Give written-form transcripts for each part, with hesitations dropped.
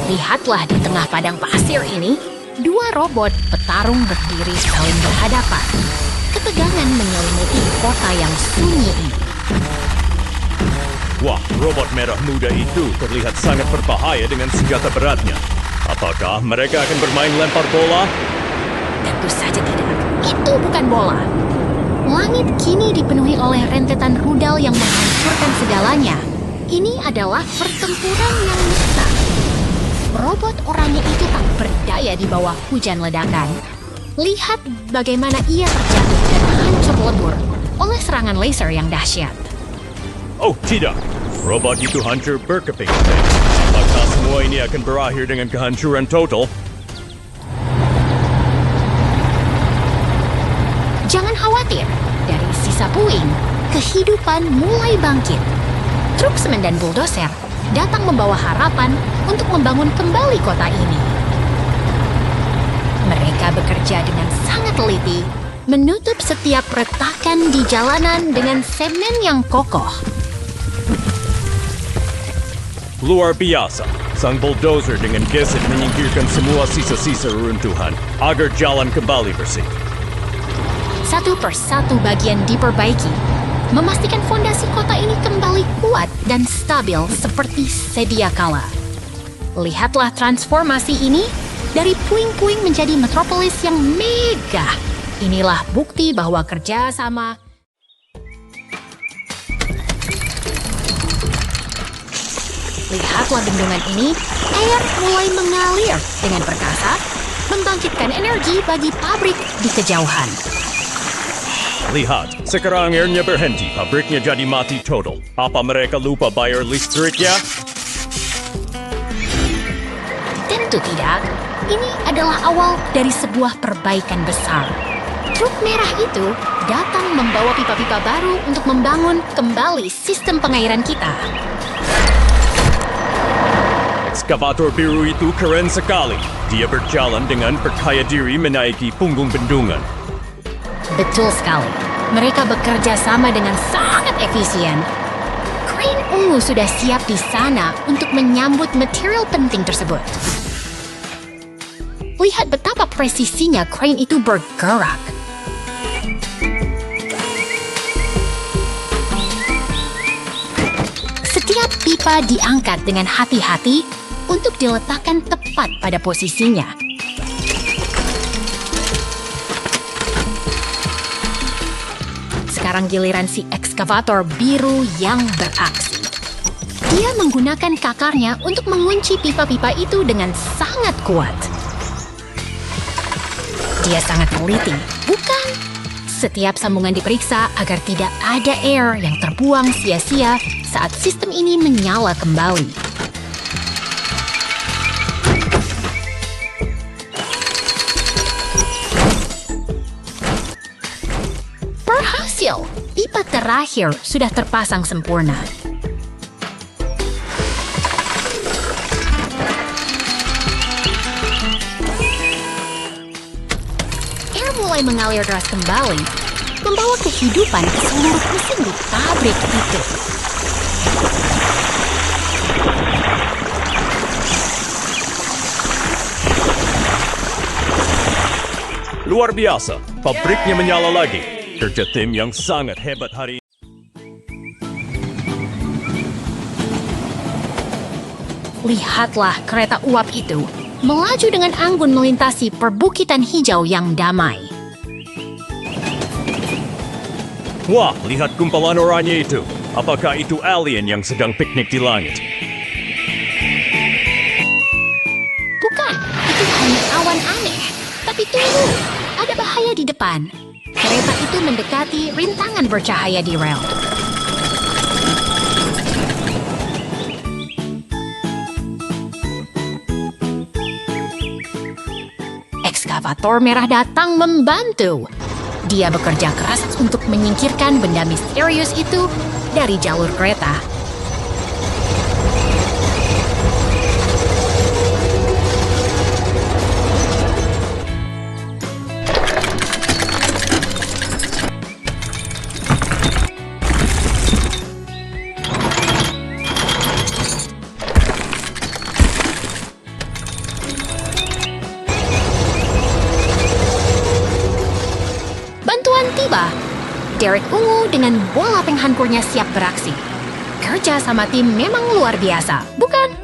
Lihatlah di tengah padang pasir ini, dua robot petarung berdiri saling berhadapan. Ketegangan menyelimuti kota yang sunyi ini. Wah, robot merah muda itu terlihat sangat berbahaya dengan senjata beratnya. Apakah mereka akan bermain lempar bola? Tentu saja tidak. Itu bukan bola. Langit kini dipenuhi oleh rentetan rudal yang menghancurkan segalanya. Ini adalah pertempuran yang nyata. Robot orangnya itu tak berdaya di bawah hujan ledakan. Lihat bagaimana ia terjatuh dan hancur lebur oleh serangan laser yang dahsyat. Oh, tidak. Robot itu hancur berkeping-keping. Apakah semua ini akan berakhir dengan kehancuran total? Jangan khawatir, dari sisa puing, kehidupan mulai bangkit. Truk semen dan bulldozer datang membawa harapan untuk membangun kembali kota ini. Mereka bekerja dengan sangat teliti, menutup setiap retakan di jalanan dengan semen yang kokoh. Luar biasa. Sang bulldozer dengan gesit menyingkirkan semua sisa-sisa reruntuhan agar jalan kembali bersih. Satu persatu bagian diperbaiki, memastikan fondasi kota ini kembali kuat dan stabil seperti sedia kala. Lihatlah transformasi ini dari puing-puing menjadi metropolis yang mega. Inilah bukti bahwa kerjasama. Lihatlah bendungan ini, air mulai mengalir dengan perkasa, membangkitkan energi bagi pabrik di kejauhan. Lihat, sekarang airnya berhenti, pabriknya jadi mati total. Apa mereka lupa bayar listriknya? Tentu tidak. Ini adalah awal dari sebuah perbaikan besar. Truk merah itu datang membawa pipa-pipa baru untuk membangun kembali sistem pengairan kita. Ekskavator biru itu keren sekali. Dia berjalan dengan percaya diri menaiki punggung bendungan. Betul sekali. Mereka bekerja sama dengan sangat efisien. Krain ungu sudah siap di sana untuk menyambut material penting tersebut. Lihat betapa presisinya krain itu bergerak. Setiap pipa diangkat dengan hati-hati untuk diletakkan tepat pada posisinya. Sekarang giliran si ekskavator biru yang beraksi. Dia menggunakan kakarnya untuk mengunci pipa-pipa itu dengan sangat kuat. Dia sangat teliti, bukan? Setiap sambungan diperiksa agar tidak ada air yang terbuang sia-sia saat sistem ini menyala kembali. Berhasil! Pipa terakhir sudah terpasang sempurna. Air mulai mengalir deras kembali, membawa kehidupan ke seluruh mesin di pabrik itu. Luar biasa, pabriknya menyala lagi. Kerja tim yang sangat hebat hari ini. Lihatlah kereta uap itu melaju dengan anggun melintasi perbukitan hijau yang damai. Wah, lihat gumpalan oranye itu. Apakah itu alien yang sedang piknik di langit? Bukan, itu hanya awan aneh. Tapi tunggu, ada bahaya di depan. Kereta itu mendekati rintangan bercahaya di rel. Ekskavator merah datang membantu. Dia bekerja keras untuk menyingkirkan benda misterius itu dari jalur kereta. Derek ungu dengan bola penghancurnya siap beraksi. Kerja sama tim memang luar biasa, bukan?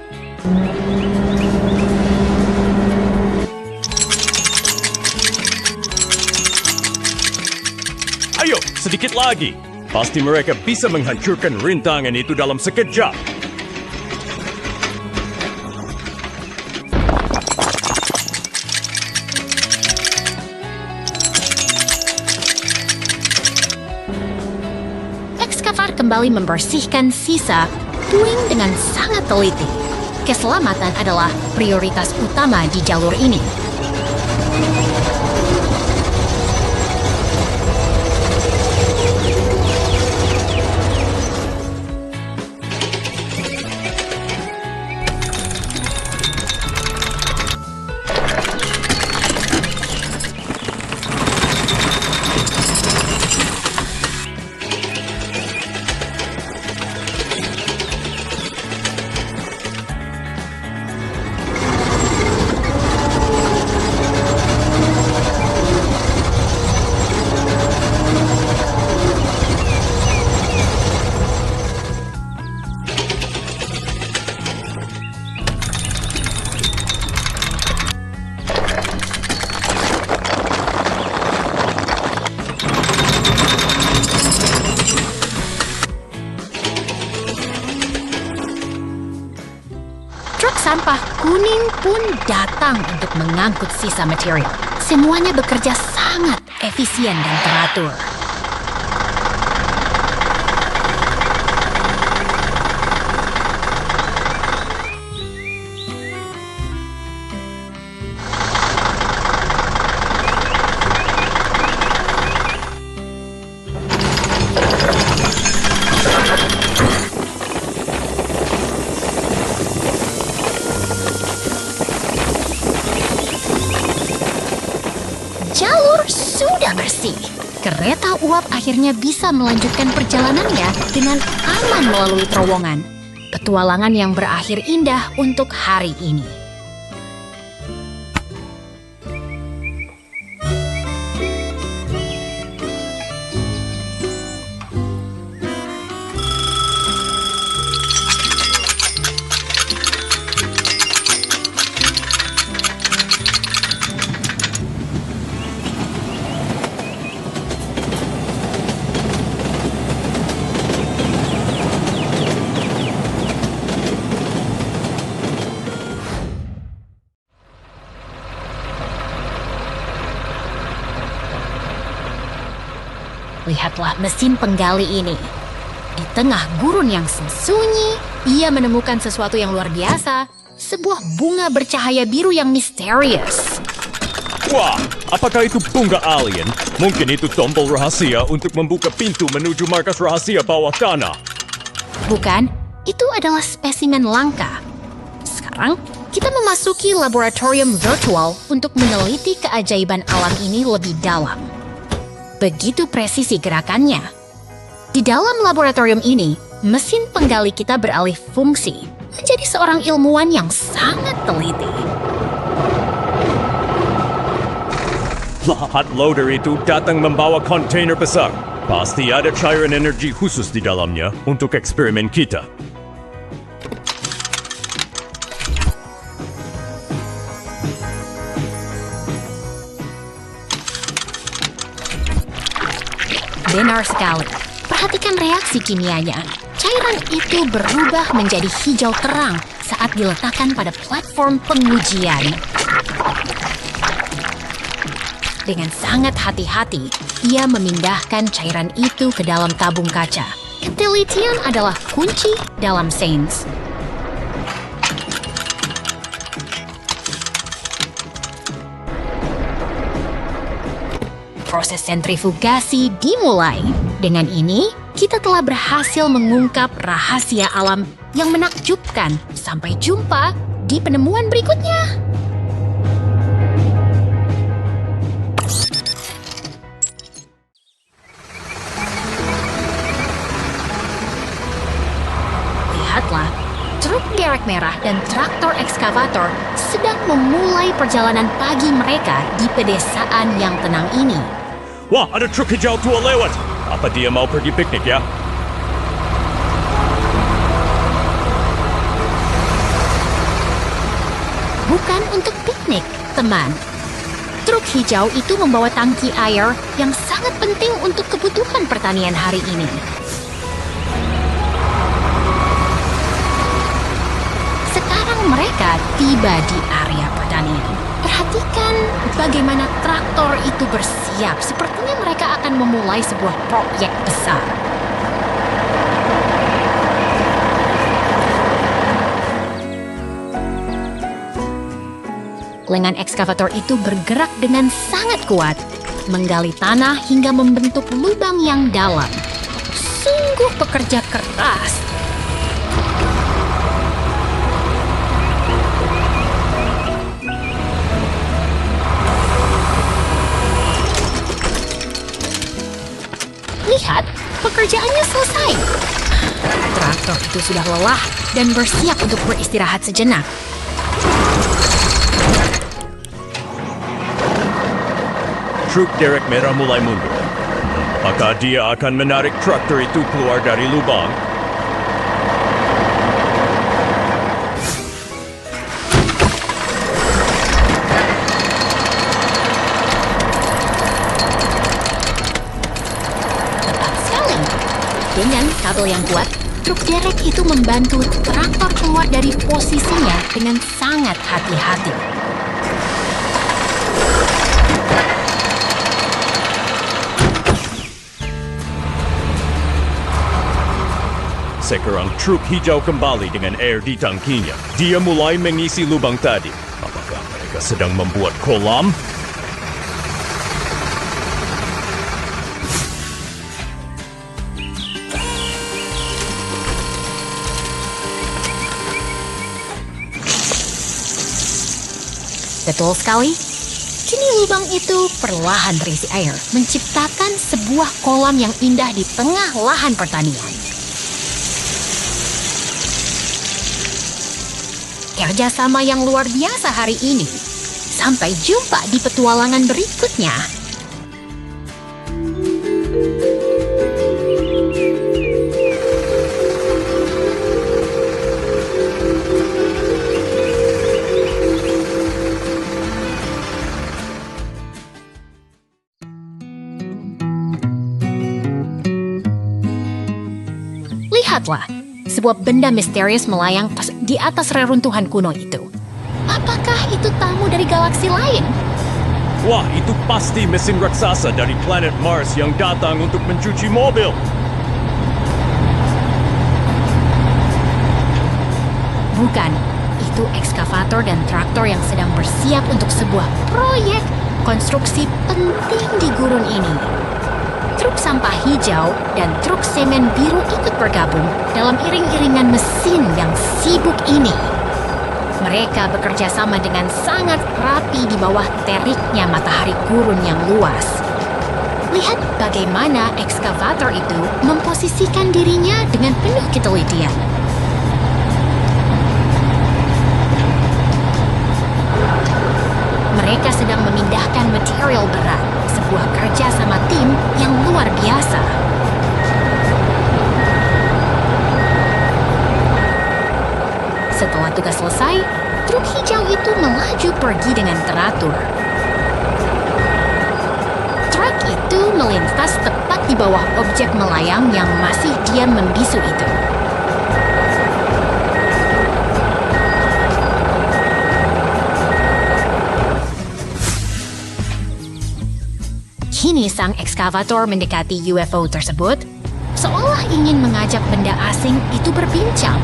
Ayo, sedikit lagi. Pasti mereka bisa menghancurkan rintangan itu dalam sekejap. Ekskavator kembali membersihkan sisa puing dengan sangat teliti. Keselamatan adalah prioritas utama di jalur ini. Truk sampah kuning pun datang untuk mengangkut sisa material. Semuanya bekerja sangat efisien dan teratur. Jalur sudah bersih. Kereta uap akhirnya bisa melanjutkan perjalanannya dengan aman melalui terowongan. Petualangan yang berakhir indah untuk hari ini. Lihatlah mesin penggali ini. Di tengah gurun yang sunyi, ia menemukan sesuatu yang luar biasa. Sebuah bunga bercahaya biru yang misterius. Wah, apakah itu bunga alien? Mungkin itu tombol rahasia untuk membuka pintu menuju markas rahasia bawah tanah. Bukan, itu adalah spesimen langka. Sekarang, kita memasuki laboratorium virtual untuk meneliti keajaiban alam ini lebih dalam. Begitu presisi gerakannya. Di dalam laboratorium ini, mesin penggali kita beralih fungsi menjadi seorang ilmuwan yang sangat teliti. Lahat loader itu datang membawa kontainer besar. Pasti ada cairan energi khusus di dalamnya untuk eksperimen kita. Benar sekali. Perhatikan reaksi kimianya. Cairan itu berubah menjadi hijau terang saat diletakkan pada platform pengujian. Dengan sangat hati-hati, ia memindahkan cairan itu ke dalam tabung kaca. Ketelitian adalah kunci dalam sains. Proses sentrifugasi dimulai. Dengan ini, kita telah berhasil mengungkap rahasia alam yang menakjubkan. Sampai jumpa di penemuan berikutnya. Lihatlah, truk derek merah dan traktor ekskavator sedang memulai perjalanan pagi mereka di pedesaan yang tenang ini. Wah, ada truk hijau tua lewat. Apa dia mau pergi piknik ya? Bukan untuk piknik, teman. Truk hijau itu membawa tangki air yang sangat penting untuk kebutuhan pertanian hari ini. Sekarang mereka tiba di area pertanian. Perhatikan bagaimana traktor itu bersiap. Sepertinya mereka akan memulai sebuah proyek besar. Lengan ekskavator itu bergerak dengan sangat kuat, menggali tanah hingga membentuk lubang yang dalam. Sungguh pekerja keras. Lihat, pekerjaannya selesai. Traktor itu sudah lelah dan bersiap untuk beristirahat sejenak. Truk derek merah mulai mundur. Apakah dia akan menarik traktor itu keluar dari lubang? Tepat sekali. Dengan kabel yang kuat, truk derek itu membantu traktor keluar dari posisinya dengan sangat hati-hati. Sekarang truk hijau kembali dengan air di tangkinya. Dia mulai mengisi lubang tadi. Apakah mereka sedang membuat kolam? Betul sekali. Kini lubang itu perlahan terisi air, menciptakan sebuah kolam yang indah di tengah lahan pertanian. Kerjasama yang luar biasa hari ini. Sampai jumpa di petualangan berikutnya. Lihatlah, sebuah benda misterius melayang di atas reruntuhan kuno itu. Apakah itu tamu dari galaksi lain? Wah, itu pasti mesin raksasa dari planet Mars yang datang untuk mencuci mobil. Bukan, itu ekskavator dan traktor yang sedang bersiap untuk sebuah proyek konstruksi penting di gurun ini. Truk sampah hijau dan truk semen biru ikut bergabung dalam iring-iringan mesin yang sibuk ini. Mereka bekerja sama dengan sangat rapi di bawah teriknya matahari gurun yang luas. Lihat bagaimana ekskavator itu memposisikan dirinya dengan penuh ketelitian. Mereka sedang memindahkan material berat, sebuah kerja sama tim yang luar biasa. Setelah tugas selesai, truk hijau itu melaju pergi dengan teratur. Truk itu melintas tepat di bawah objek melayang yang masih diam membisu itu. Kini sang ekskavator mendekati UFO tersebut, seolah ingin mengajak benda asing itu berbincang.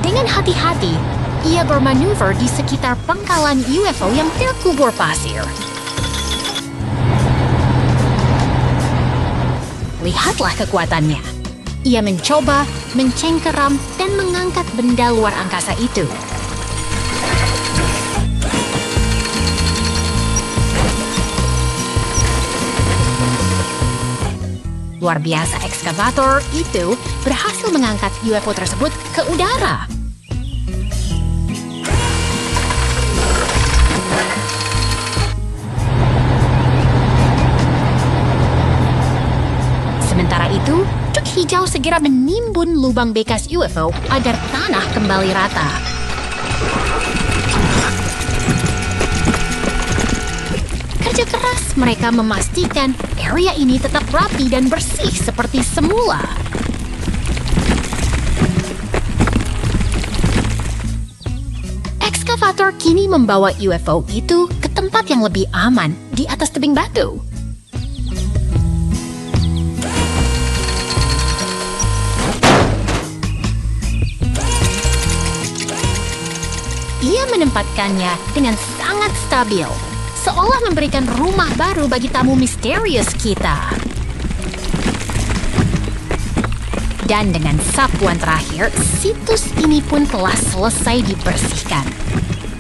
Dengan hati-hati, ia bermanuver di sekitar pangkalan UFO yang terkubur pasir. Lihatlah kekuatannya. Ia mencoba, mencengkeram, dan mengangkat benda luar angkasa itu. Luar biasa, ekskavator itu berhasil mengangkat UFO tersebut ke udara. itu, truk hijau segera menimbun lubang bekas UFO agar tanah kembali rata. Kerja keras mereka memastikan area ini tetap rapi dan bersih seperti semula. Ekskavator kini membawa UFO itu ke tempat yang lebih aman di atas tebing batu. Ia menempatkannya dengan sangat stabil, seolah memberikan rumah baru bagi tamu misterius kita. Dan dengan sapuan terakhir, situs ini pun telah selesai dibersihkan.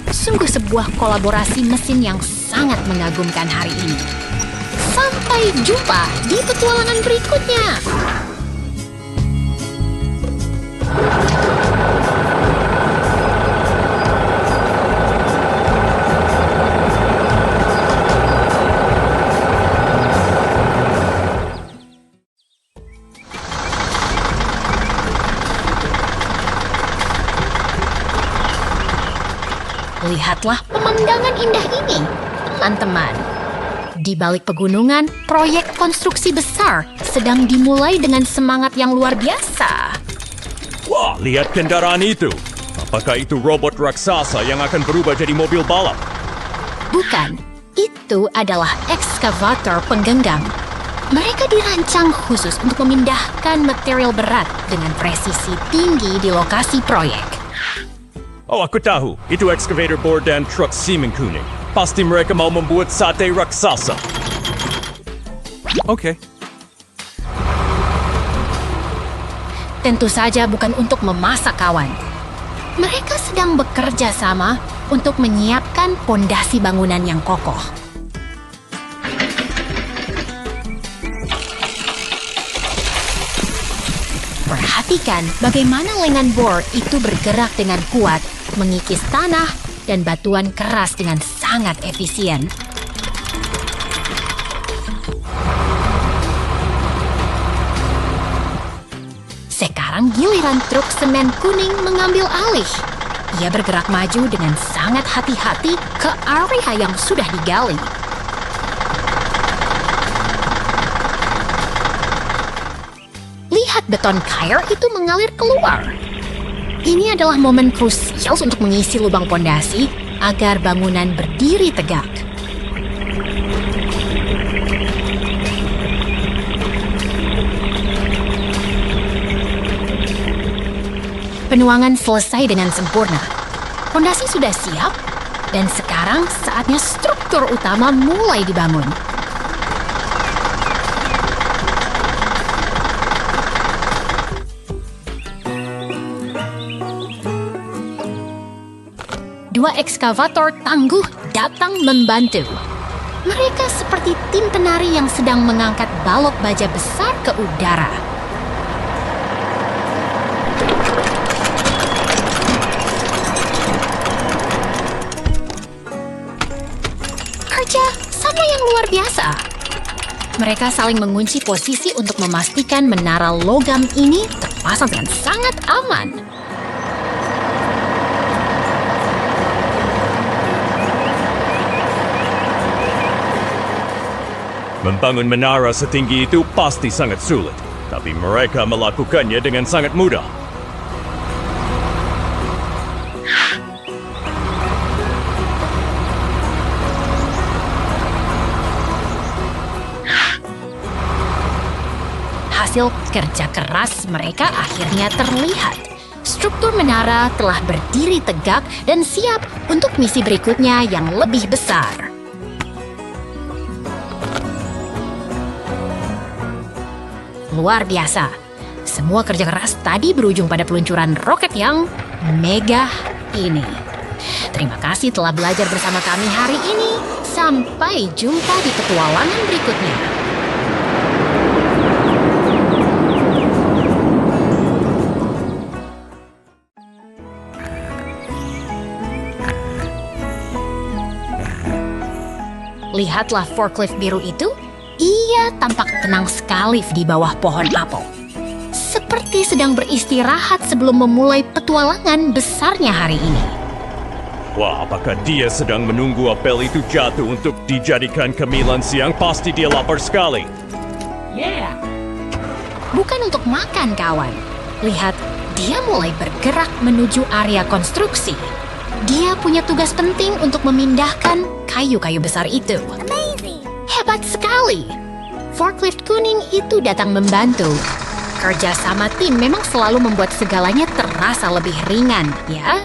Sungguh sebuah kolaborasi mesin yang sangat mengagumkan hari ini. Sampai jumpa di petualangan berikutnya. Lihatlah pemandangan indah ini, teman-teman. Di balik pegunungan, proyek konstruksi besar sedang dimulai dengan semangat yang luar biasa. Wah, lihat kendaraan itu. Apakah itu robot raksasa yang akan berubah jadi mobil balap? Bukan, itu adalah ekskavator penggenggam. Mereka dirancang khusus untuk memindahkan material berat dengan presisi tinggi di lokasi proyek. Oh, aku tahu. Itu excavator bor dan truk semen kuning. Pasti mereka mau membuat sate raksasa. Oke. Tentu saja bukan untuk memasak, kawan. Mereka sedang bekerja sama untuk menyiapkan pondasi bangunan yang kokoh. Perhatikan bagaimana lengan bor itu bergerak dengan kuat, mengikis tanah dan batuan keras dengan sangat efisien. Sekarang giliran truk semen kuning mengambil alih. Ia bergerak maju dengan sangat hati-hati ke area yang sudah digali. Lihat beton kair itu mengalir keluar. Ini adalah momen krusial untuk mengisi lubang pondasi agar bangunan berdiri tegak. Penuangan selesai dengan sempurna. Pondasi sudah siap, dan sekarang saatnya struktur utama mulai dibangun. Dua ekskavator tangguh datang membantu. Mereka seperti tim penari yang sedang mengangkat balok baja besar ke udara. Kerja sama yang luar biasa. Mereka saling mengunci posisi untuk memastikan menara logam ini terpasang dengan sangat aman. Membangun menara setinggi itu pasti sangat sulit, tapi mereka melakukannya dengan sangat mudah. Hasil kerja keras mereka akhirnya terlihat. Struktur menara telah berdiri tegak dan siap untuk misi berikutnya yang lebih besar. Luar biasa. Semua kerja keras tadi berujung pada peluncuran roket yang mega ini. Terima kasih telah belajar bersama kami hari ini. Sampai jumpa di petualangan berikutnya. Lihatlah forklift biru itu. Ia tampak tenang sekali di bawah pohon apel. Seperti sedang beristirahat sebelum memulai petualangan besarnya hari ini. Wah, apakah dia sedang menunggu apel itu jatuh untuk dijadikan cemilan siang? Pasti dia lapar sekali. Bukan untuk makan, kawan. Lihat, dia mulai bergerak menuju area konstruksi. Dia punya tugas penting untuk memindahkan kayu-kayu besar itu. Hebat sekali! Forklift kuning itu datang membantu. Kerja sama tim memang selalu membuat segalanya terasa lebih ringan, ya?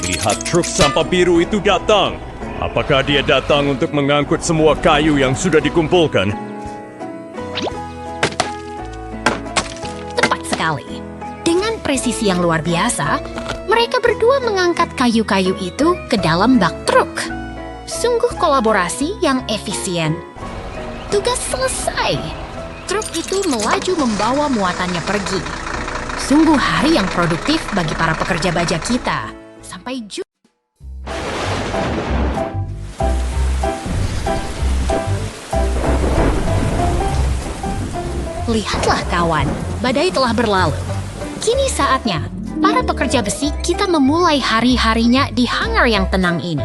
Lihat truk sampah biru itu datang. Apakah dia datang untuk mengangkut semua kayu yang sudah dikumpulkan? Tepat sekali. Dengan presisi yang luar biasa, mereka berdua mengangkat kayu-kayu itu ke dalam bak truk. Sungguh kolaborasi yang efisien. Tugas selesai. Truk itu melaju membawa muatannya pergi. Sungguh hari yang produktif bagi para pekerja baja kita. Sampai jumpa. Lihatlah kawan, badai telah berlalu. Kini saatnya, para pekerja besi kita memulai hari-harinya di hangar yang tenang ini.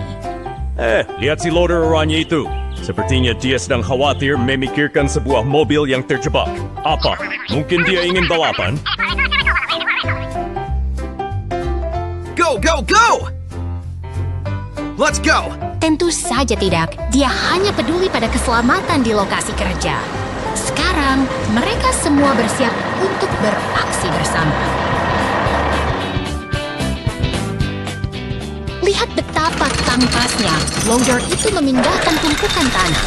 Lihat si loader oranye itu. Sepertinya dia sedang khawatir memikirkan sebuah mobil yang terjebak. Apa? Mungkin dia ingin balapan? Go, go, go! Let's go! Tentu saja tidak, dia hanya peduli pada keselamatan di lokasi kerja. Sekarang, mereka semua bersiap untuk beraksi bersama. Lihat betapa tangkasnya loader itu memindahkan tumpukan tanah.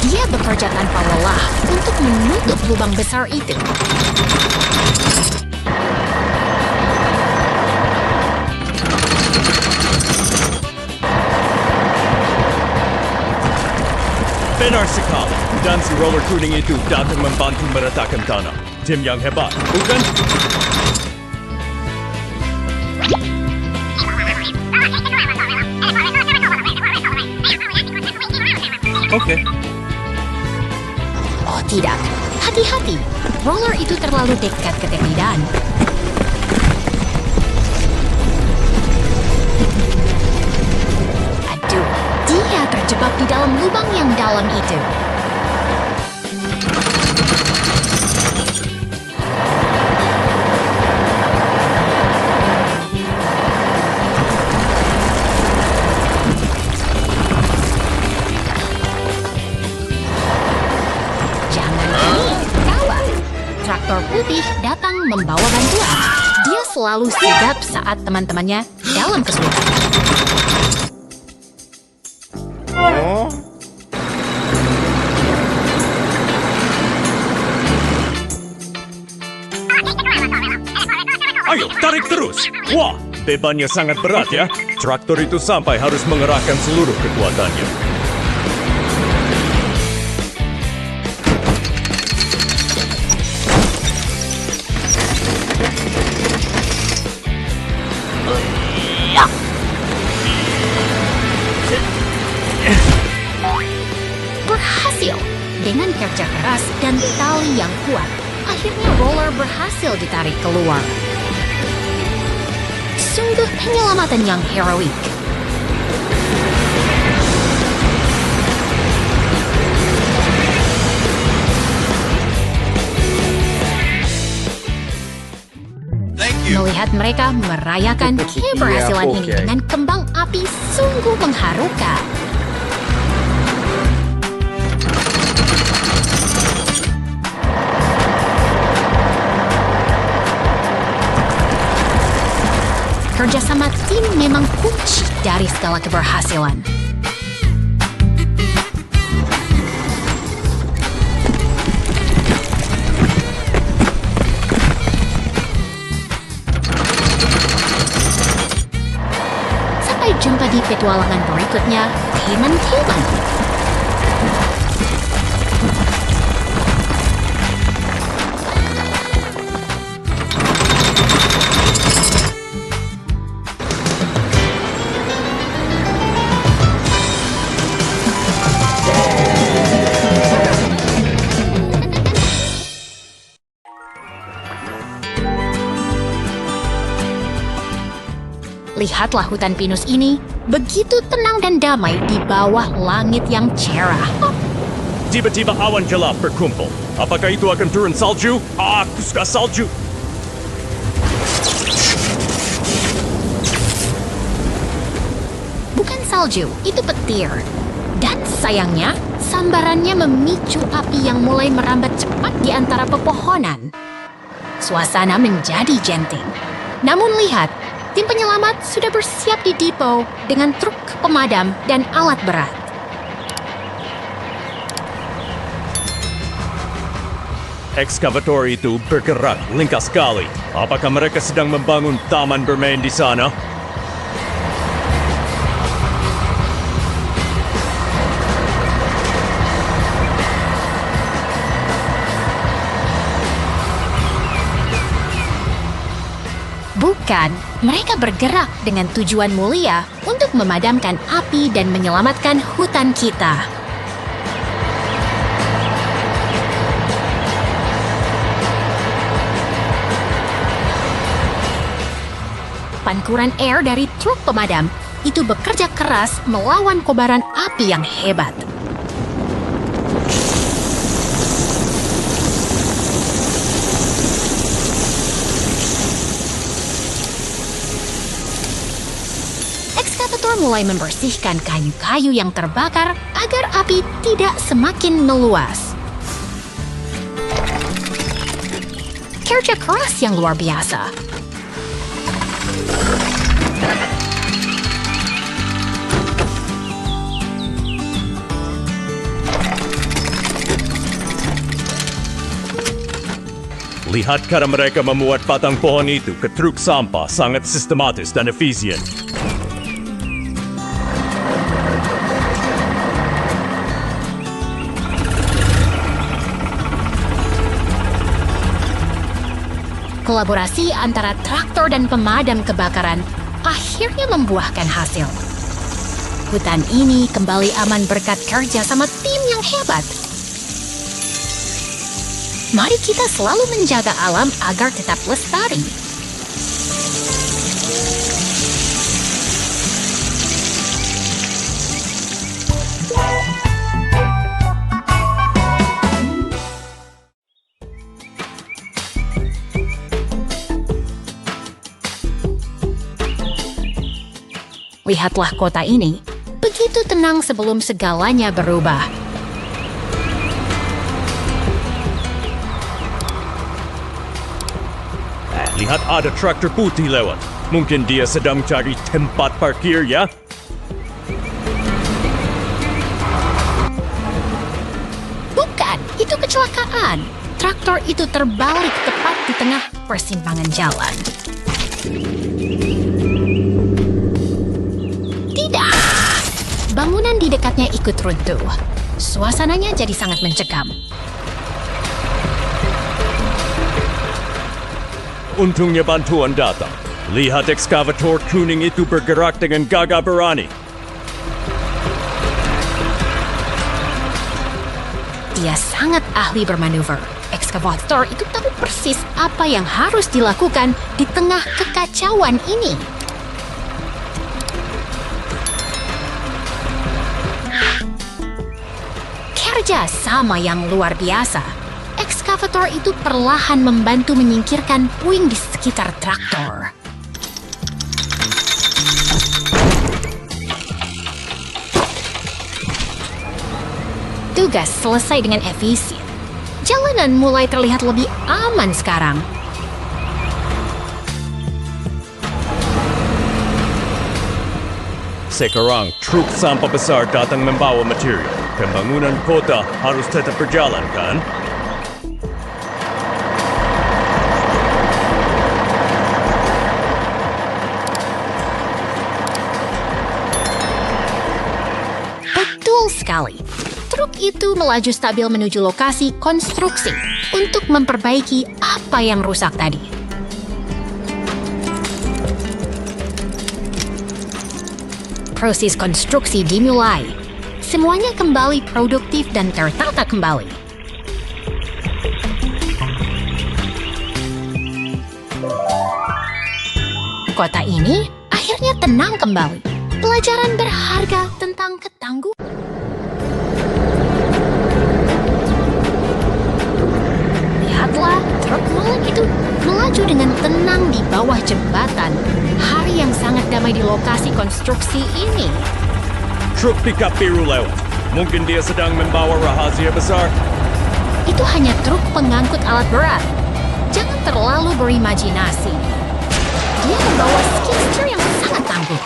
Dia bekerja tanpa lelah untuk menutup lubang besar itu. Benar sekali. Dan si roller kuning itu datang membantu meratakan tanah. Tim yang hebat, bukan? Oke. Oh tidak, hati-hati. Roller itu terlalu dekat ke tepi dan aduh, dia terjebak di dalam lubang yang dalam itu. Jangan panik, kawan. Traktor putih datang membawa bantuan. Dia selalu sigap saat teman-temannya dalam kesulitan. Ayo, tarik terus. Wah, bebannya sangat berat ya. Traktor itu sampai harus mengerahkan seluruh kekuatannya. Berhasil! Dengan kerja keras dan tali yang kuat, akhirnya roller berhasil ditarik keluar. Sungguh penyelamatan yang heroik. Thank you. Melihat mereka merayakan keberhasilan ini dengan kembang api sungguh mengharukan. Kerjasama tim memang kunci dari segala keberhasilan. Sampai jumpa di petualangan berikutnya, teman-teman. Lihatlah hutan pinus ini, begitu tenang dan damai di bawah langit yang cerah. Tiba-tiba awan gelap berkumpul. Apakah itu akan turun salju? Aku suka salju. Bukan salju, itu petir. Dan sayangnya, sambarannya memicu api yang mulai merambat cepat di antara pepohonan. Suasana menjadi genting. Namun lihat, tim penyelamat sudah bersiap di depo dengan truk pemadam dan alat berat. Ekskavator itu bergerak linkas sekali. Apakah mereka sedang membangun taman bermain di sana? Bukan, mereka bergerak dengan tujuan mulia untuk memadamkan api dan menyelamatkan hutan kita. Pankuran air dari truk pemadam itu bekerja keras melawan kobaran api yang hebat. Ekskavator mulai membersihkan kayu-kayu yang terbakar agar api tidak semakin meluas. Kerja keras yang luar biasa. Lihat cara mereka memuat batang pohon itu ke truk sampah sangat sistematis dan efisien. Kolaborasi antara traktor dan pemadam kebakaran akhirnya membuahkan hasil. Hutan ini kembali aman berkat kerja sama tim yang hebat. Mari kita selalu menjaga alam agar tetap lestari. Lihatlah kota ini, begitu tenang sebelum segalanya berubah. Lihat ada traktor putih lewat. Mungkin dia sedang cari tempat parkir ya? Bukan, itu kecelakaan. Traktor itu terbalik tepat di tengah persimpangan jalan. Tidak! Bangunan di dekatnya ikut runtuh. Suasananya jadi sangat mencekam. Untungnya bantuan datang. Lihat ekskavator kuning itu bergerak dengan gagah berani. Dia sangat ahli bermanuver. Ekskavator itu tahu persis apa yang harus dilakukan di tengah kekacauan ini. Kerja sama yang luar biasa. Ekskavator itu perlahan membantu menyingkirkan puing di sekitar traktor. Tugas selesai dengan efisien. Jalanan mulai terlihat lebih aman sekarang. Sekarang truk sampah besar datang membawa material. Pembangunan kota harus tetap berjalan, kan? Betul sekali. Truk itu melaju stabil menuju lokasi konstruksi untuk memperbaiki apa yang rusak tadi. Proses konstruksi dimulai. Semuanya kembali produktif dan tertata kembali. Kota ini akhirnya akhirnya tenang kembali. Pelajaran berharga tentang ketangguhan. Lihatlah, truk molen itu melaju dengan tenang di bawah jembatan. Hari yang sangat damai di lokasi konstruksi ini. Truk pickup biru lewat. Mungkin dia sedang membawa rahasia besar. Itu hanya truk pengangkut alat berat. Jangan terlalu berimajinasi. Dia membawa skid steer yang sangat tangguh.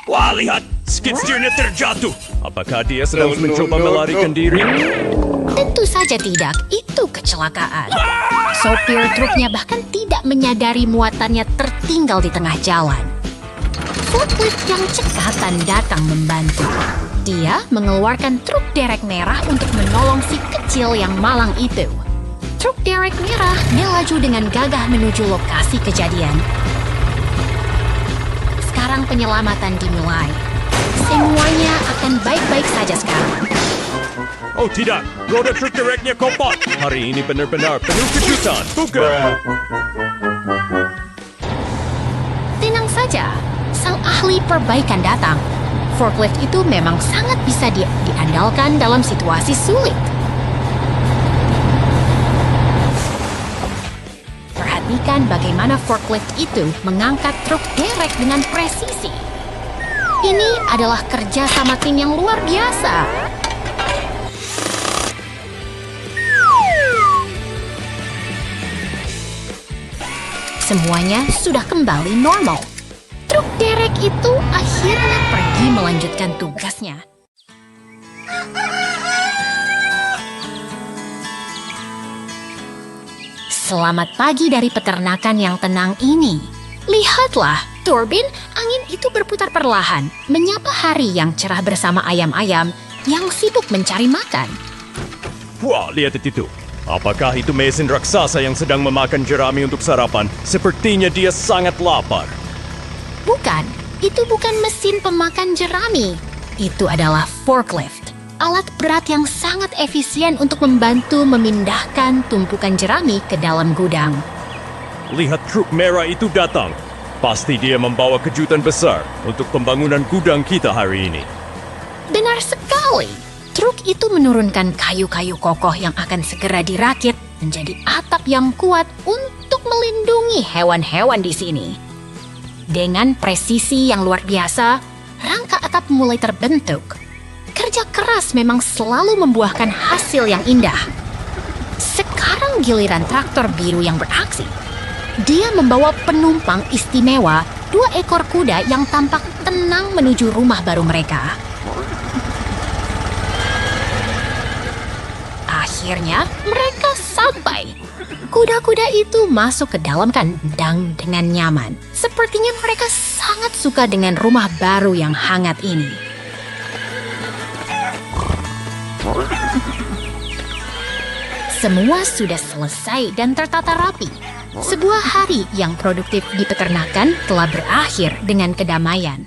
Wah, lihat! Skid steer-nya terjatuh. Apakah dia sedang mencoba melarikan diri? Tentu saja tidak, itu kecelakaan. Sopir truknya bahkan tidak menyadari muatannya tertinggal di tengah jalan. Forklift yang cekatan datang membantu. Dia mengeluarkan truk derek merah untuk menolong si kecil yang malang itu. Truk derek merah melaju dengan gagah menuju lokasi kejadian. Sekarang penyelamatan dimulai. Semuanya akan baik-baik saja sekarang. Oh tidak, roda truk dereknya kopot. Hari ini benar-benar penuh kejutan, bukan? Tenang saja, sang ahli perbaikan datang. Forklift itu memang sangat bisa diandalkan dalam situasi sulit. Perhatikan bagaimana forklift itu mengangkat truk derek dengan presisi. Ini adalah kerja sama tim yang luar biasa. Semuanya sudah kembali normal. Truk derek itu akhirnya pergi melanjutkan tugasnya. Selamat pagi dari peternakan yang tenang ini. Lihatlah, turbin angin itu berputar perlahan, menyapa hari yang cerah bersama ayam-ayam yang sibuk mencari makan. Wah, lihat itu. Apakah itu mesin raksasa yang sedang memakan jerami untuk sarapan? Sepertinya dia sangat lapar. Bukan, itu bukan mesin pemakan jerami. Itu adalah forklift, alat berat yang sangat efisien untuk membantu memindahkan tumpukan jerami ke dalam gudang. Lihat truk merah itu datang. Pasti dia membawa kejutan besar untuk pembangunan gudang kita hari ini. Benar sekali. Truk itu menurunkan kayu-kayu kokoh yang akan segera dirakit menjadi atap yang kuat untuk melindungi hewan-hewan di sini. Dengan presisi yang luar biasa, rangka atap mulai terbentuk. Kerja keras memang selalu membuahkan hasil yang indah. Sekarang giliran traktor biru yang beraksi. Dia membawa penumpang istimewa, 2 ekor kuda yang tampak tenang menuju rumah baru mereka. Akhirnya mereka sampai. Kuda-kuda itu masuk ke dalam kandang dengan nyaman. Sepertinya mereka sangat suka dengan rumah baru yang hangat ini. Semua sudah selesai dan tertata rapi. Sebuah hari yang produktif di peternakan telah berakhir dengan kedamaian.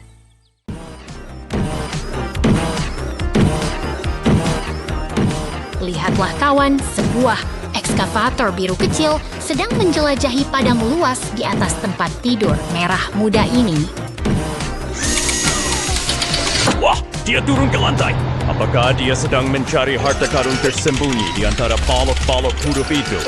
Lihatlah kawan, sebuah ekskavator biru kecil sedang menjelajahi padang luas di atas tempat tidur merah muda ini. Wah, dia turun ke lantai. Apakah dia sedang mencari harta karun tersembunyi di antara balok-balok huruf itu?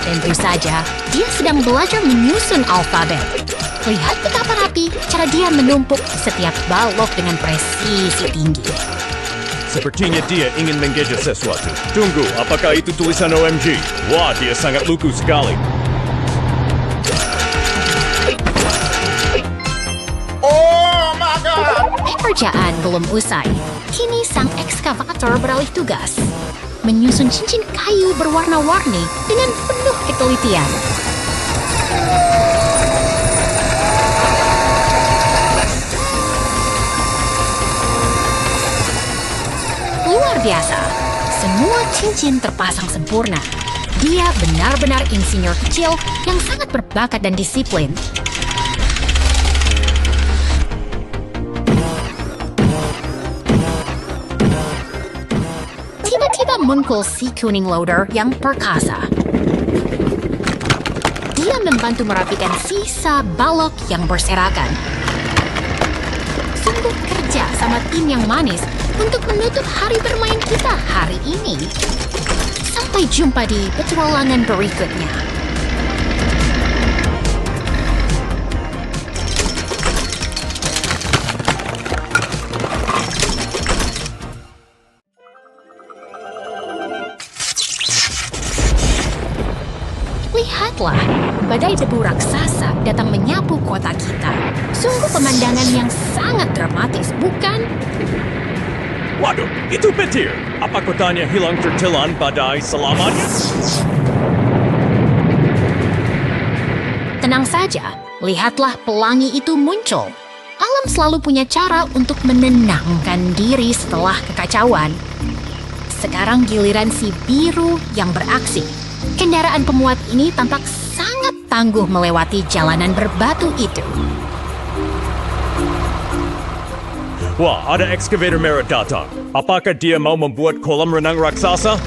Tentu saja, dia sedang belajar menyusun alfabet. Lihat betapa rapi cara dia menumpuk setiap balok dengan presisi tinggi. Sepertinya dia ingin menggadget sesuatu. Tunggu, apakah itu tulisan OMG? Wah, dia sangat lugu sekali. Pekerjaan belum usai. Kini sang ekskavator beralih tugas. Menyusun cincin kayu berwarna-warni dengan penuh ketelitian. Luar biasa, semua cincin terpasang sempurna. Dia benar-benar insinyur kecil yang sangat berbakat dan disiplin. Tiba-tiba muncul si kuning loader yang perkasa. membantu merapikan sisa balok yang berserakan. Sungguh kerja sama tim yang manis untuk menutup hari bermain kita hari ini. Sampai jumpa di petualangan berikutnya. Lihatlah, badai debu raksasa datang menyapu kota kita. Sungguh pemandangan yang sangat dramatis, bukan? Waduh, itu petir. Apa kotanya hilang tertelan badai selamanya? Tenang saja, lihatlah pelangi itu muncul. Alam selalu punya cara untuk menenangkan diri setelah kekacauan. Sekarang giliran si biru yang beraksi. Kendaraan pemuat ini tampak sangat tangguh melewati jalanan berbatu itu. Wah, ada excavator merah datang. Apakah dia mau membuat kolam renang raksasa?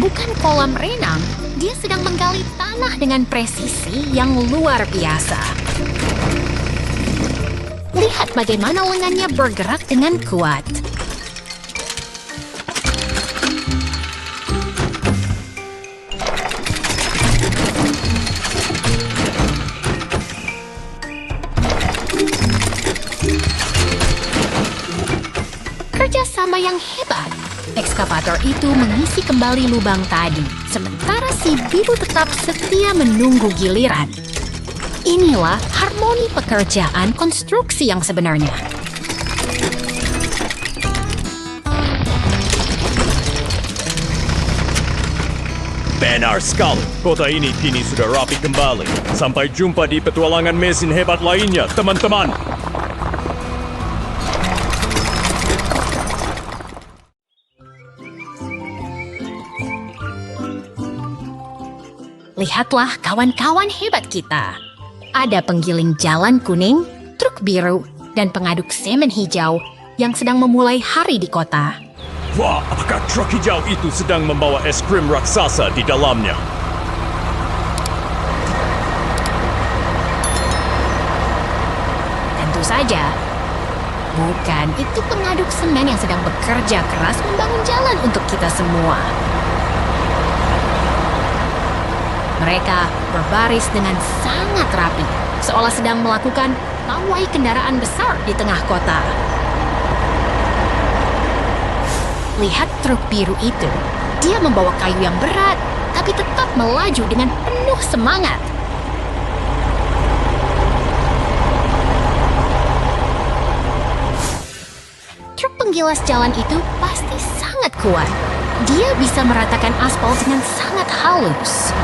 Bukan kolam renang, dia sedang menggali tanah dengan presisi yang luar biasa. Lihat bagaimana lengannya bergerak dengan kuat. Kerjasama yang hebat. Ekskavator itu mengisi kembali lubang tadi, sementara si biru tetap setia menunggu giliran. Inilah harmoni pekerjaan konstruksi yang sebenarnya. Benar sekali. Kota ini kini sudah rapi kembali. Sampai jumpa di petualangan mesin hebat lainnya, teman-teman. Lihatlah kawan-kawan hebat kita. Ada penggiling jalan kuning, truk biru, dan pengaduk semen hijau yang sedang memulai hari di kota. Wah, apakah truk hijau itu sedang membawa es krim raksasa di dalamnya? Tentu saja. Bukan, itu pengaduk semen yang sedang bekerja keras membangun jalan untuk kita semua. Mereka berbaris dengan sangat rapi, seolah sedang melakukan pawai kendaraan besar di tengah kota. Lihat truk biru itu. Dia membawa kayu yang berat, tapi tetap melaju dengan penuh semangat. Truk penggilas jalan itu pasti sangat kuat. Dia bisa meratakan aspal dengan sangat halus.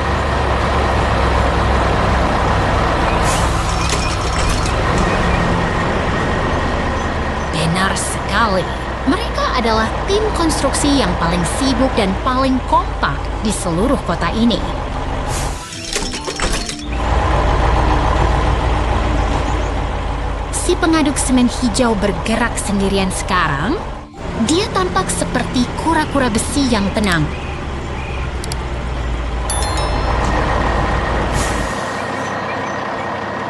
Benar sekali. Mereka adalah tim konstruksi yang paling sibuk dan paling kompak di seluruh kota ini. Si pengaduk semen hijau bergerak sendirian sekarang. Dia tampak seperti kura-kura besi yang tenang.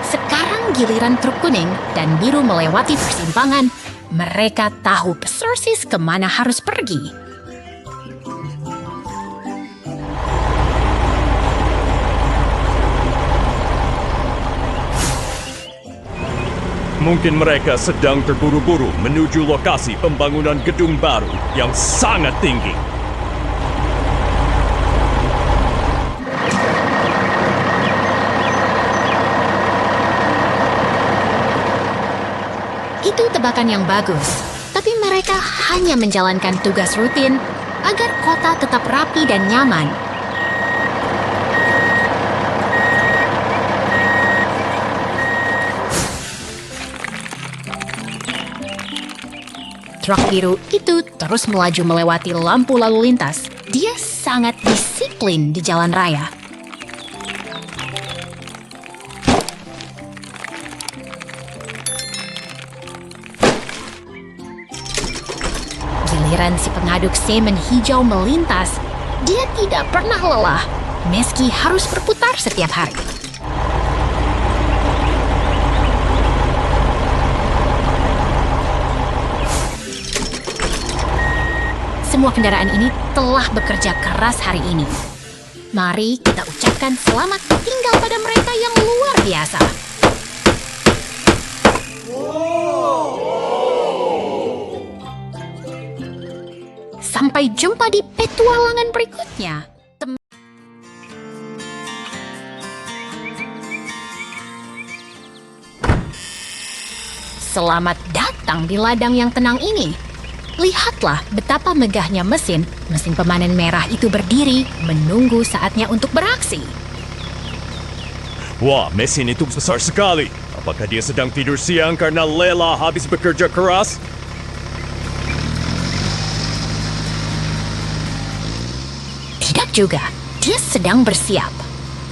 Sekarang giliran truk kuning dan biru melewati persimpangan. Mereka tahu persis kemana harus pergi. Mungkin mereka sedang terburu-buru menuju lokasi pembangunan gedung baru yang sangat tinggi. Itu tebakan yang bagus, tapi mereka hanya menjalankan tugas rutin agar kota tetap rapi dan nyaman. Truk biru itu terus melaju melewati lampu lalu lintas. Dia sangat disiplin di jalan raya. Giliran si pengaduk semen hijau melintas, Dia tidak pernah lelah, meski harus berputar setiap hari. Semua kendaraan ini telah bekerja keras hari ini. Mari kita ucapkan selamat tinggal pada mereka yang luar biasa. Sampai jumpa di petualangan berikutnya. Selamat datang di ladang yang tenang ini. Lihatlah betapa megahnya mesin pemanen merah itu berdiri menunggu saatnya untuk beraksi. Wah, mesin itu besar sekali. Apakah dia sedang tidur siang karena lelah habis bekerja keras? Tidak juga, dia sedang bersiap.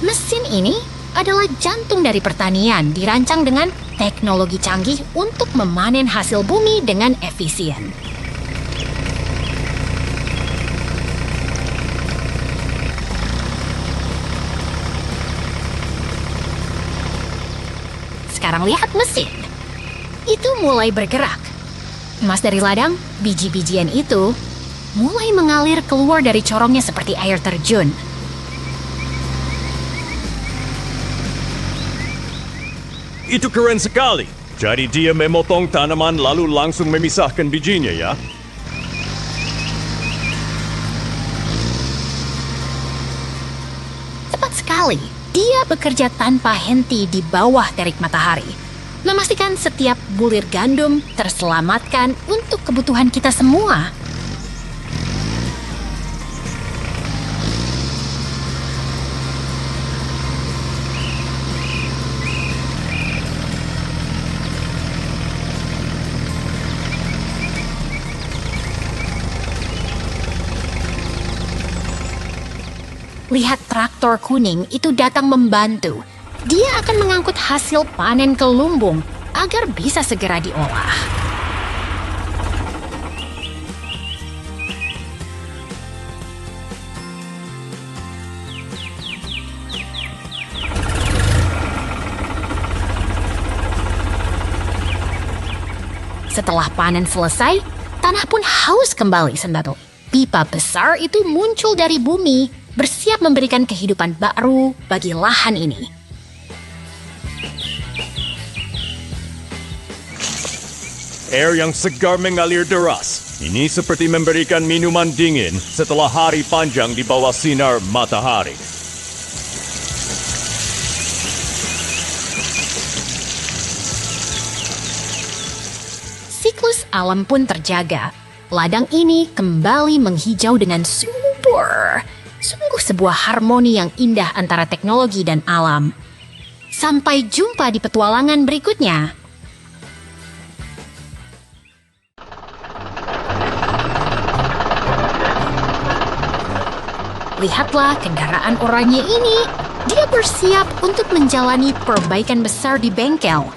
Mesin ini adalah jantung dari pertanian, dirancang dengan teknologi canggih untuk memanen hasil bumi dengan efisien. Sekarang lihat mesin. Itu mulai bergerak. Emas dari ladang, biji-bijian itu mulai mengalir keluar dari corongnya seperti air terjun. Itu keren sekali. Jadi dia memotong tanaman lalu langsung memisahkan bijinya ya? Tepat sekali. Dia bekerja tanpa henti di bawah terik matahari. Memastikan setiap bulir gandum terselamatkan untuk kebutuhan kita semua. Lihat traktor kuning itu datang membantu. Dia akan mengangkut hasil panen ke lumbung agar bisa segera diolah. Setelah panen selesai, tanah pun haus kembali, Sendato. Pipa besar itu muncul dari bumi, bersiap memberikan kehidupan baru bagi lahan ini. Air yang segar mengalir deras. Ini seperti memberikan minuman dingin setelah hari panjang di bawah sinar matahari. Siklus alam pun terjaga. Ladang ini kembali menghijau dengan subur. Sungguh sebuah harmoni yang indah antara teknologi dan alam. Sampai jumpa di petualangan berikutnya. Lihatlah kendaraan oranye ini. Dia bersiap untuk menjalani perbaikan besar di bengkel.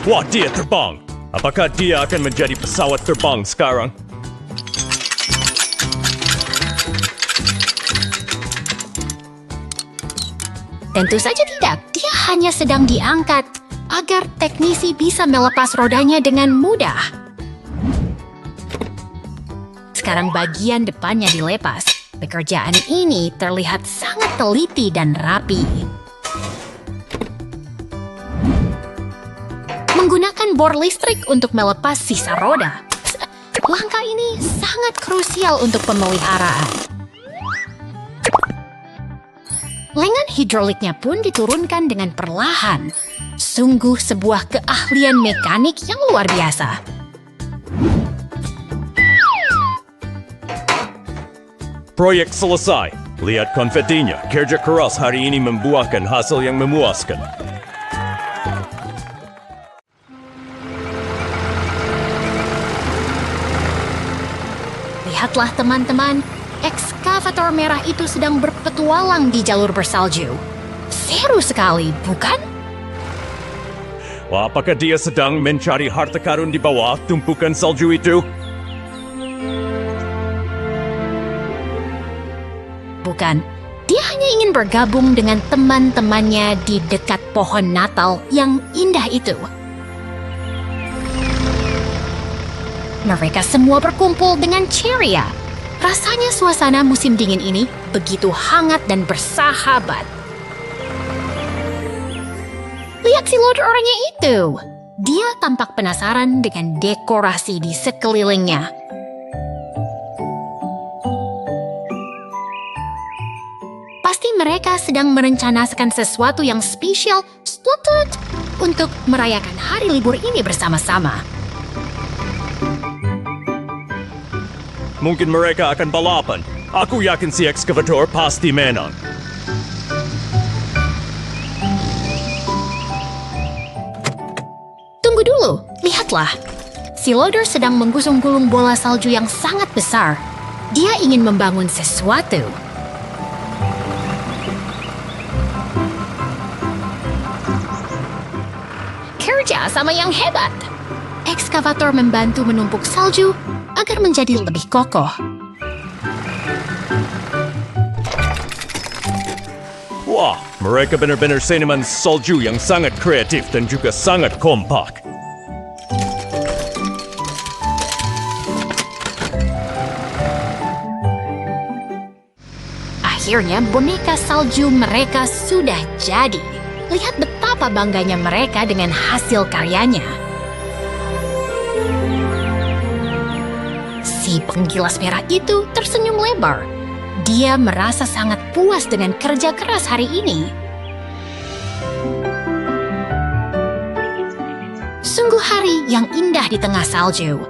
Wah, dia terbang. Apakah dia akan menjadi pesawat terbang sekarang? Tentu saja tidak, dia hanya sedang diangkat agar teknisi bisa melepas rodanya dengan mudah. Sekarang bagian depannya dilepas. Pekerjaan ini terlihat sangat teliti dan rapi. Menggunakan bor listrik untuk melepas sisa roda. Langkah ini sangat krusial untuk pemeliharaan. Lengan hidroliknya pun diturunkan dengan perlahan. Sungguh sebuah keahlian mekanik yang luar biasa. Proyek selesai. Lihat konfetinya. Kerja keras hari ini membuahkan hasil yang memuaskan. Lihatlah teman-teman. Ekskavator merah itu sedang berpetualang di jalur bersalju. Seru sekali, bukan? Wah, apakah dia sedang mencari harta karun di bawah tumpukan salju itu? bukan? Dia hanya ingin bergabung dengan teman-temannya di dekat pohon Natal yang indah itu. Mereka semua berkumpul dengan ceria. Rasanya suasana musim dingin ini begitu hangat dan bersahabat. Lihat si loader orangnya itu. Dia tampak penasaran dengan dekorasi di sekelilingnya. Pasti mereka sedang merencanakan sesuatu yang spesial untuk merayakan hari libur ini bersama-sama. Mungkin mereka akan balapan. Aku yakin si ekskavator pasti menang. Tunggu dulu, lihatlah. Si loader sedang menggulung bola salju yang sangat besar. Dia ingin membangun sesuatu. Kerja sama yang hebat. Ekskavator membantu menumpuk salju agar menjadi lebih kokoh. Wah, mereka benar-benar seniman salju yang sangat kreatif dan juga sangat kompak. Akhirnya boneka salju mereka sudah jadi. Lihat betapa bangganya mereka dengan hasil karyanya. Si penggilas merah itu tersenyum lebar. Dia merasa sangat puas dengan kerja keras hari ini. Sungguh hari yang indah di tengah salju.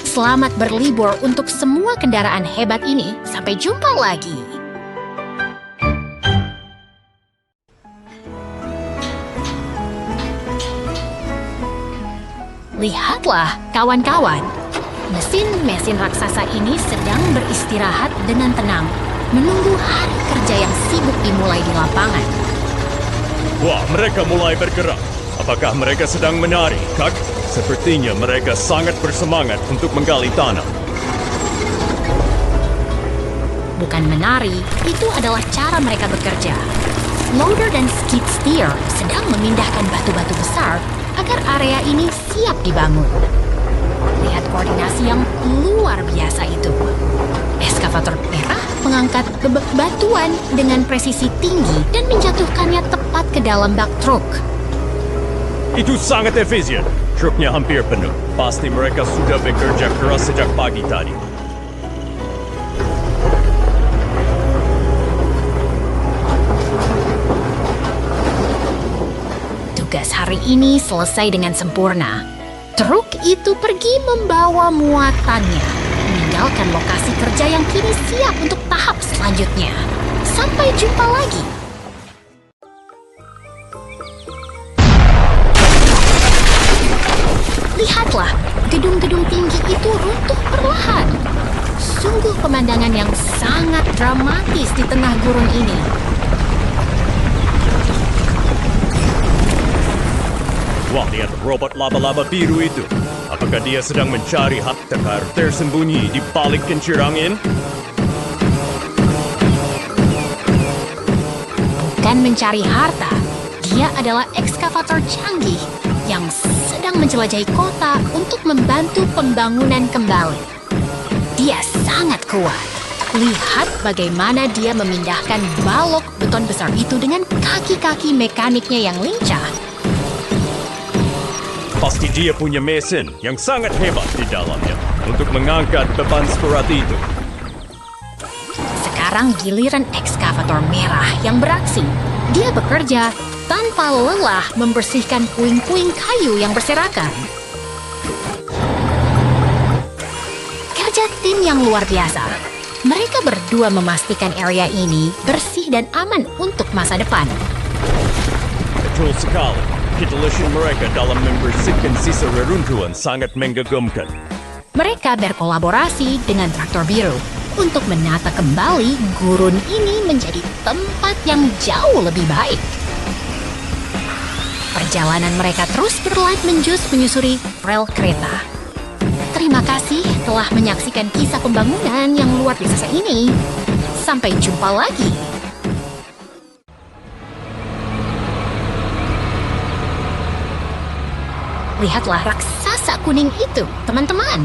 Selamat berlibur untuk semua kendaraan hebat ini. Sampai jumpa lagi. Lihatlah, kawan-kawan. Mesin-mesin raksasa ini sedang beristirahat dengan tenang, menunggu hari kerja yang sibuk dimulai di lapangan. Wah, mereka mulai bergerak. Apakah mereka sedang menari, Kak? Sepertinya mereka sangat bersemangat untuk menggali tanah. Bukan menari, itu adalah cara mereka bekerja. Loader dan skid steer sedang memindahkan batu-batu besar agar area ini siap dibangun. Lihat koordinasi yang luar biasa itu. Ekskavator merah mengangkat batuan dengan presisi tinggi dan menjatuhkannya tepat ke dalam bak truk. Itu sangat efisien. Truknya hampir penuh. Pasti mereka sudah bekerja keras sejak pagi tadi. Tugas hari ini selesai dengan sempurna. Truk itu pergi membawa muatannya, meninggalkan lokasi kerja yang kini siap untuk tahap selanjutnya. Sampai jumpa lagi. Lihatlah, gedung-gedung tinggi itu runtuh perlahan. Sungguh pemandangan yang sangat dramatis di tengah gurun ini. Wah, lihat robot laba-laba biru itu. Apakah dia sedang mencari harta tersembunyi di balik kincir angin? Bukan mencari harta, dia adalah ekskavator canggih yang sedang menjelajahi kota untuk membantu pembangunan kembali. Dia sangat kuat. Lihat bagaimana dia memindahkan balok beton besar itu dengan kaki-kaki mekaniknya yang lincah. Pasti dia punya mesin yang sangat hebat di dalamnya untuk mengangkat beban seberat itu. Sekarang giliran ekskavator merah yang beraksi. Dia bekerja tanpa lelah membersihkan puing-puing kayu yang berserakan. Kerja tim yang luar biasa. Mereka berdua memastikan area ini bersih dan aman untuk masa depan. Betul sekali. Ketulusan mereka dalam membersihkan sisa reruntuhan sangat mengagumkan. Mereka berkolaborasi dengan traktor biru untuk menata kembali gurun ini menjadi tempat yang jauh lebih baik. Perjalanan mereka terus berlanjut menyusuri rel kereta. Terima kasih telah menyaksikan kisah pembangunan yang luar biasa ini. Sampai jumpa lagi. Lihatlah raksasa kuning itu, teman-teman.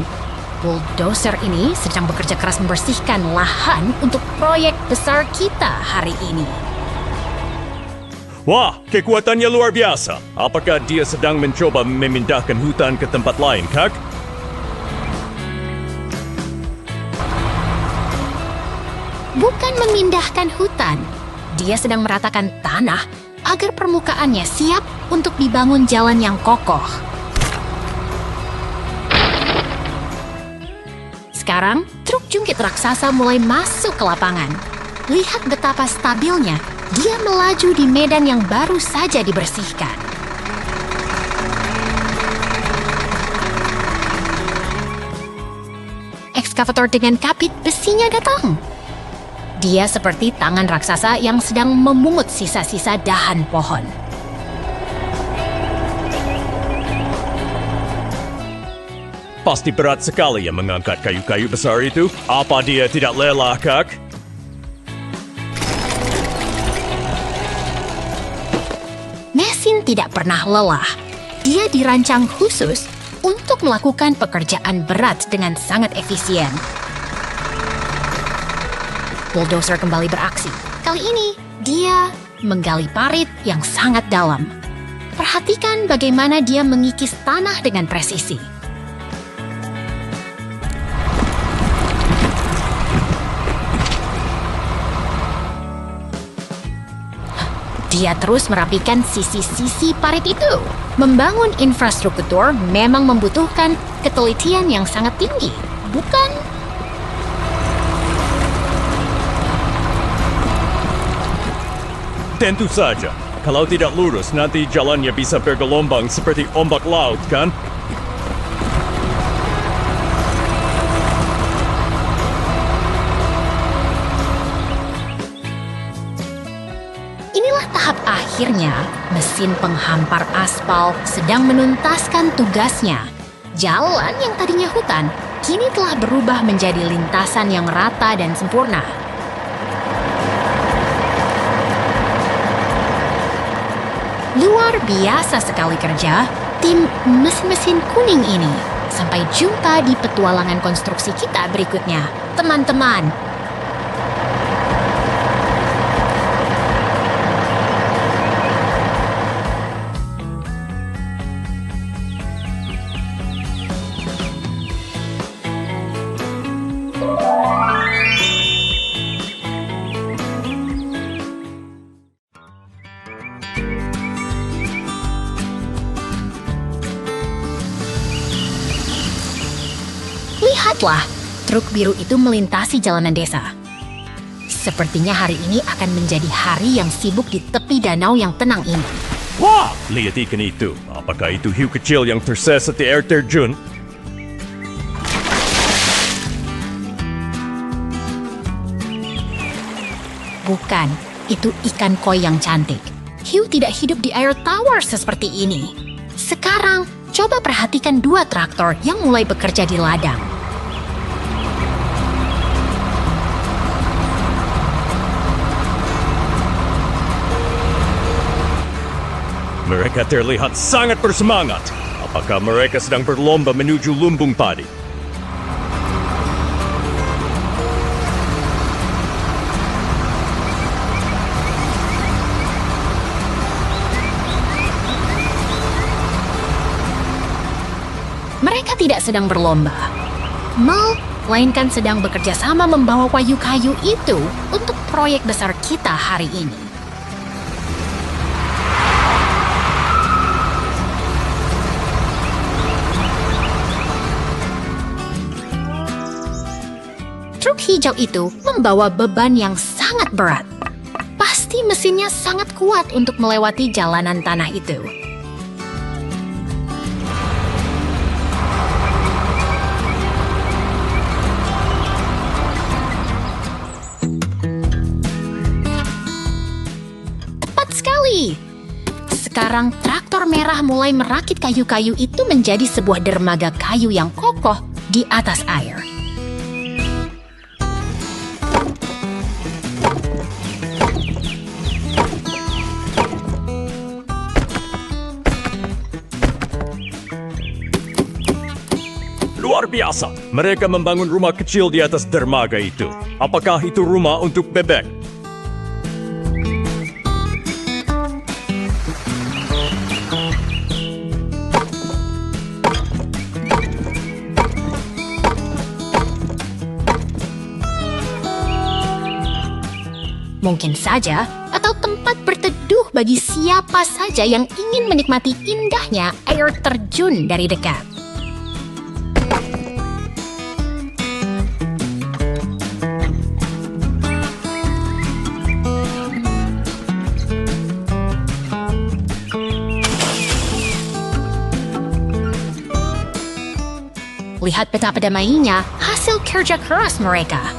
Bulldozer ini sedang bekerja keras membersihkan lahan untuk proyek besar kita hari ini. Wah, kekuatannya luar biasa. Apakah dia sedang mencoba memindahkan hutan ke tempat lain, Kak? Bukan memindahkan hutan. Dia sedang meratakan tanah agar permukaannya siap untuk dibangun jalan yang kokoh. Sekarang, truk jungkit raksasa mulai masuk ke lapangan. Lihat betapa stabilnya dia melaju di medan yang baru saja dibersihkan. Ekskavator dengan kapit besinya datang. Dia seperti tangan raksasa yang sedang memungut sisa-sisa dahan pohon. Pasti berat sekali yang mengangkat kayu-kayu besar itu. Apa dia tidak lelah, Kak? Mesin tidak pernah lelah. Dia dirancang khusus untuk melakukan pekerjaan berat dengan sangat efisien. Bulldozer kembali beraksi. Kali ini, dia menggali parit yang sangat dalam. Perhatikan bagaimana dia mengikis tanah dengan presisi. Dia terus merapikan sisi-sisi parit itu. Membangun infrastruktur memang membutuhkan ketelitian yang sangat tinggi, bukan? Tentu saja. Kalau tidak lurus, nanti jalannya bisa bergelombang seperti ombak laut, kan? Inilah tahap akhirnya mesin penghampar aspal sedang menuntaskan tugasnya. Jalan yang tadinya hutan, kini telah berubah menjadi lintasan yang rata dan sempurna. Luar biasa sekali kerja tim mesin-mesin kuning ini. Sampai jumpa di petualangan konstruksi kita berikutnya, teman-teman. Lihatlah, truk biru itu melintasi jalanan desa. Sepertinya hari ini akan menjadi hari yang sibuk di tepi danau yang tenang ini. Wah! Lihat ikan itu. Apakah itu hiu kecil yang tersesat di air terjun? Bukan, itu ikan koi yang cantik. Hiu tidak hidup di air tawar seperti ini. Sekarang, coba perhatikan dua traktor yang mulai bekerja di ladang. Mereka terlihat sangat bersemangat. Apakah mereka sedang berlomba menuju lumbung padi? Mereka tidak sedang berlomba, melainkan sedang bekerja sama membawa kayu-kayu itu untuk proyek besar kita hari ini. Truk hijau itu membawa beban yang sangat berat. Pasti mesinnya sangat kuat untuk melewati jalanan tanah itu. Tepat sekali. Sekarang traktor merah mulai merakit kayu-kayu itu menjadi sebuah dermaga kayu yang kokoh di atas air. luar biasa. Mereka membangun rumah kecil di atas dermaga itu. Apakah itu rumah untuk bebek? Mungkin saja, atau tempat berteduh bagi siapa saja yang ingin menikmati indahnya air terjun dari dekat. Lihat betapa damainya hasil kerja keras mereka.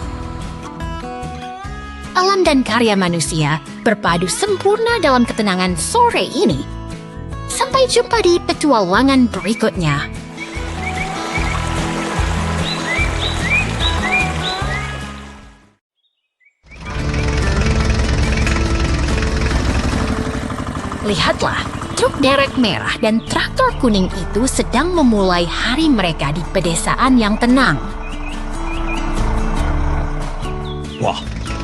Alam dan karya manusia berpadu sempurna dalam ketenangan sore ini. Sampai jumpa di petualangan berikutnya. Lihatlah, truk derek merah dan traktor kuning itu sedang memulai hari mereka di pedesaan yang tenang. Wah,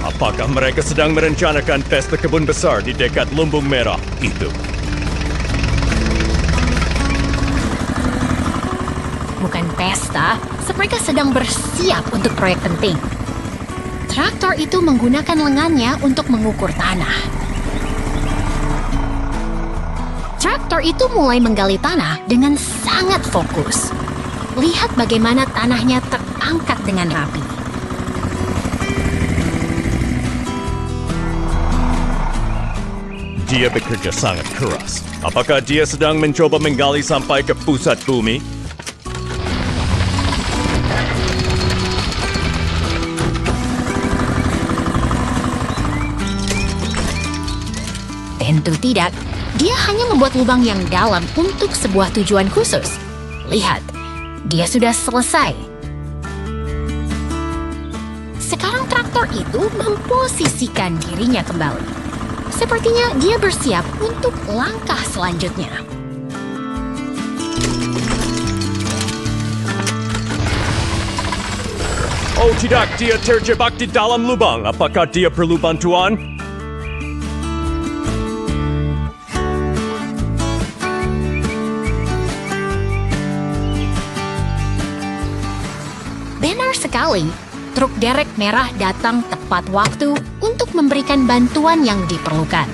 apakah mereka sedang merencanakan pesta kebun besar di dekat lumbung merah itu? Bukan pesta, mereka sedang bersiap untuk proyek penting. Traktor itu menggunakan lengannya untuk mengukur tanah. Traktor itu mulai menggali tanah dengan sangat fokus. Lihat bagaimana tanahnya terangkat dengan rapi. Dia bekerja sangat keras. Apakah dia sedang mencoba menggali sampai ke pusat bumi? Tentu tidak. Dia hanya membuat lubang yang dalam untuk sebuah tujuan khusus. Lihat, dia sudah selesai. Sekarang traktor itu memposisikan dirinya kembali. Sepertinya dia bersiap untuk langkah selanjutnya. Oh tidak, dia terjebak di dalam lubang. Apakah dia perlu bantuan? Benar sekali, truk derek merah datang tepat waktu untuk memberikan bantuan yang diperlukan.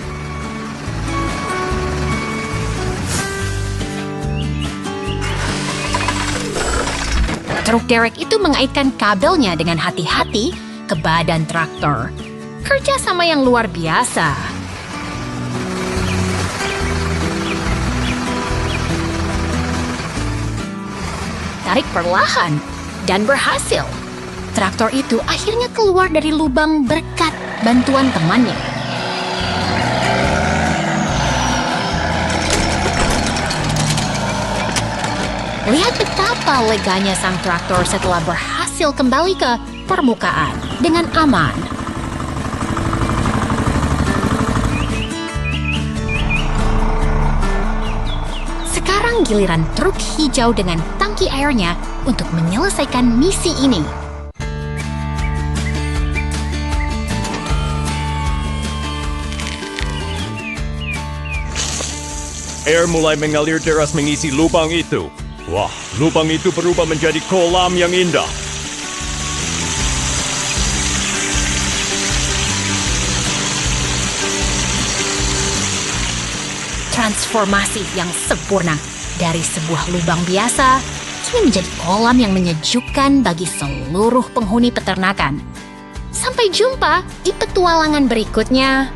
Truk derek itu mengaitkan kabelnya dengan hati-hati ke badan traktor. Kerja sama yang luar biasa. Tarik perlahan dan berhasil. Traktor itu akhirnya keluar dari lubang berkat bantuan temannya. Lihat betapa leganya sang traktor setelah berhasil kembali ke permukaan dengan aman. Sekarang giliran truk hijau dengan tangki airnya untuk menyelesaikan misi ini. Air mulai mengalir deras mengisi lubang itu. Wah, lubang itu berubah menjadi kolam yang indah. Transformasi yang sempurna dari sebuah lubang biasa kini menjadi kolam yang menyejukkan bagi seluruh penghuni peternakan. Sampai jumpa di petualangan berikutnya.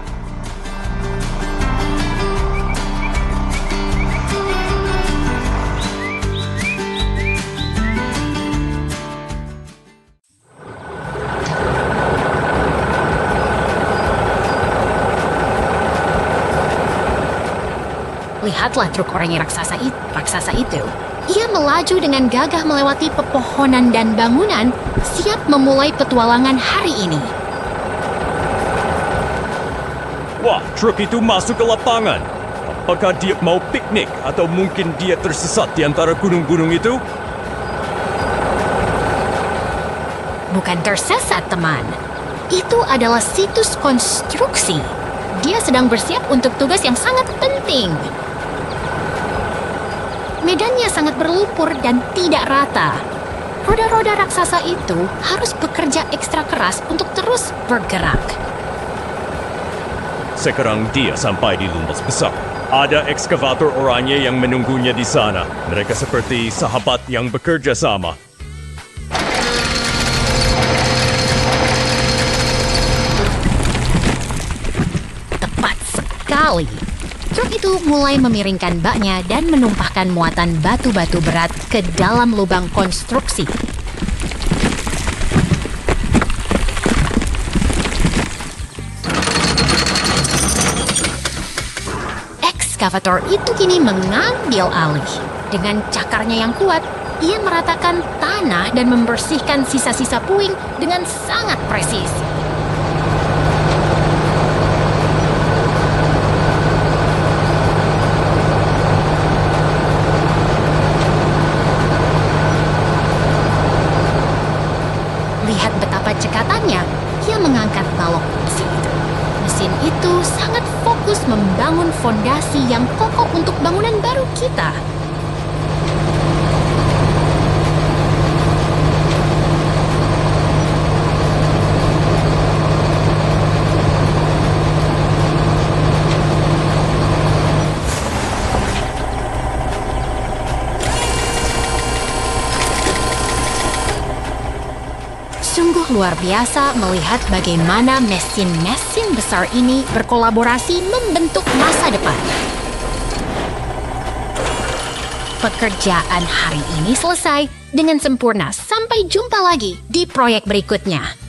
Lihatlah truk oranye raksasa itu. Ia melaju dengan gagah melewati pepohonan dan bangunan, siap memulai petualangan hari ini. Wah, truk itu masuk ke lapangan. Apakah dia mau piknik atau mungkin dia tersesat di antara gunung-gunung itu? Bukan tersesat, teman. Itu adalah situs konstruksi. Dia sedang bersiap untuk tugas yang sangat penting. Medannya sangat berlumpur dan tidak rata. Roda-roda raksasa itu harus bekerja ekstra keras untuk terus bergerak. Sekarang dia sampai di lumbas besar. Ada ekskavator oranye yang menunggunya di sana. Mereka seperti sahabat yang bekerja sama. Tepat sekali. Truk itu mulai memiringkan baknya dan menumpahkan muatan batu-batu berat ke dalam lubang konstruksi. Ekskavator itu kini mengambil alih. Dengan cakarnya yang kuat, ia meratakan tanah dan membersihkan sisa-sisa puing dengan sangat presis. Lihat betapa cekatannya, ia mengangkat balok besi itu. Mesin itu sangat fokus membangun fondasi yang kokoh untuk bangunan baru kita. Sungguh luar biasa melihat bagaimana mesin-mesin besar ini berkolaborasi membentuk masa depan. Pekerjaan hari ini selesai dengan sempurna. Sampai jumpa lagi di proyek berikutnya.